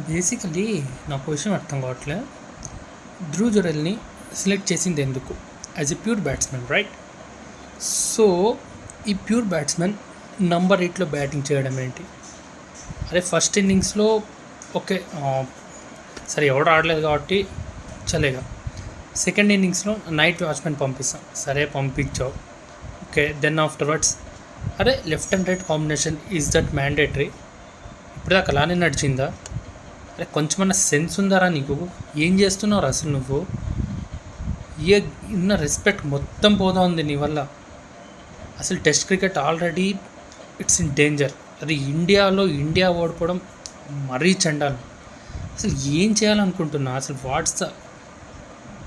Basically నాకు విషయం అర్థం కావట్లే. ధ్రువ్ జురెల్ని సెలెక్ట్ చేసింది ఎందుకు? As a pure batsmen, right? So ఈ ప్యూర్ బ్యాట్స్మెన్ నంబర్ 8లో బ్యాటింగ్ చేయడం ఏంటి? అరే ఫస్ట్ ఇన్నింగ్స్లో ఓకే, సరే ఎవడు ఆడలేదు కాబట్టి చలేగా. సెకండ్ ఇన్నింగ్స్లో నైట్ వాచ్మెన్ పంపిస్తాం, సరే పంపించావు, ఓకే. దెన్ ఆఫ్టర్వర్డ్స్ అరే left and right combination is that mandatory? ఇప్పుడు దాకా అలానే నడిచిందా? అరే కొంచెమన్నా సెన్స్ ఉందారా నీకు? ఏం చేస్తున్నావు అసలు నువ్వు? ఏ ఉన్న రెస్పెక్ట్ మొత్తం పోదా ఉంది నీ వల్ల. అసలు test cricket already it's in danger. అది ఇండియా ఓడిపోవడం మరీ చండాలి. అసలు ఏం చేయాలనుకుంటున్నా? అసలు వాట్స్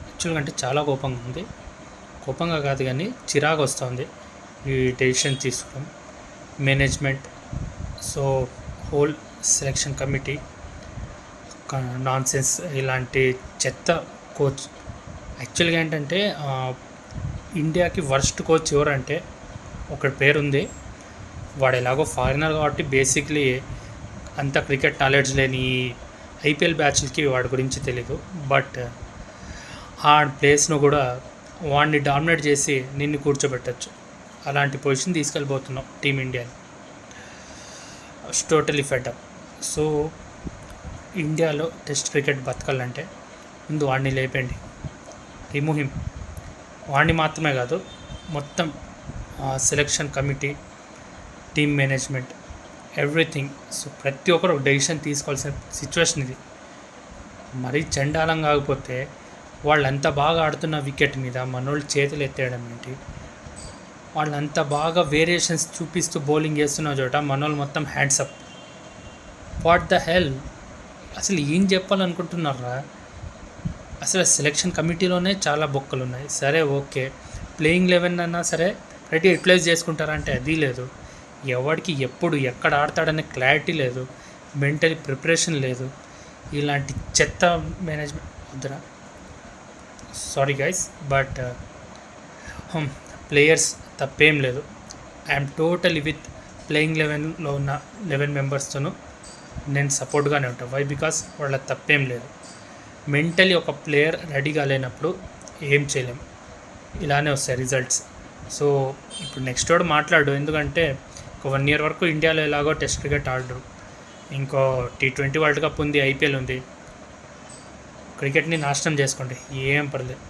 యాక్చువల్గా అంటే చాలా కోపంగా ఉంది. కోపంగా కాదు కానీ చిరాకు వస్తుంది ఈ డెసిషన్ తీసుకోవడం. Management, so whole selection committee non sense, ఇలాంటి చెత్త కోచ్. యాక్చువల్గా ఏంటంటే ఇండియాకి వర్స్ట్ కోచ్ ఎవరంటే ఒకటి పేరుంది. వాడు ఎలాగో ఫారినర్ కాబట్టి బేసిక్లీ అంత క్రికెట్ నాలెడ్జ్ లేని ఐపీఎల్ బ్యాచ్లకి వాడి గురించి తెలీదు. బట్ ఆ ప్లేస్ను కూడా వాడిని డామినేట్ చేసి నిన్ను కూర్చోబెట్టచ్చు. అలాంటి పొజిషన్ తీసుకెళ్ళిపోతున్నాం టీమిండియాని. Totally fed up. సో ఇండియాలో టెస్ట్ క్రికెట్ బతకాలంటే ముందు వాడిని లేపండి, రిమూవ్ హిమ్. వాడిని మాత్రమే కాదు, మొత్తం selection committee, team management, everything. So ప్రతి ఒక్కరు ఒక డెసిషన్ తీసుకోవాల్సిన సిచ్యువేషన్ ఇది. మరీ చండాలం కాకపోతే వాళ్ళంత బాగా ఆడుతున్న వికెట్ మీద మనోళ్ళు చేతులు ఎత్తేయడం ఏంటి? వాళ్ళంత బాగా వేరియేషన్స్ చూపిస్తూ బౌలింగ్ చేస్తున్న చోట మనోళ్ళు మొత్తం hands up. What the hell? అసలు ఏం చెప్పాలనుకుంటున్నారా? అసలు సెలెక్షన్ కమిటీలోనే చాలా బొక్కలు ఉన్నాయి. సరే ఓకే, ప్లేయింగ్ 11 అన్నా సరే రెడీ యూటిలైజ్ చేసుకుంటారంటే అది లేదు. ఎవరికి ఎప్పుడు ఎక్కడ ఆడతాడనే క్లారిటీ లేదు, మెంటల్ ప్రిపరేషన్ లేదు. ఇలాంటి చెత్త మేనేజ్మెంట్ వద్దురా. సారీ గైస్, బట్ ప్లేయర్స్ తప్పేం లేదు. ఐఎమ్ టోటలీ విత్ ప్లేయింగ్ 11లో ఉన్న 11 మెంబర్స్తోనూ నేను సపోర్ట్గానే ఉంటాను. వై? బికాస్ వాళ్ళ తప్పేం లేదు. మెంటలీ ఒక ప్లేయర్ రెడీగా లేనప్పుడు ఏం చేయలేము, ఇలానే వస్తాయి రిజల్ట్స్. సో ఇప్పుడు నెక్స్ట్ వాడు మాట్లాడు, ఎందుకంటే ఒక 1 year వరకు ఇండియాలో ఎలాగో టెస్ట్ క్రికెట్ ఆడరు. ఇంకో T20 వరల్డ్ కప్ ఉంది, ఐపీఎల్ ఉంది. క్రికెట్ని నాశనం చేసుకోండి, ఏం పర్లేదు.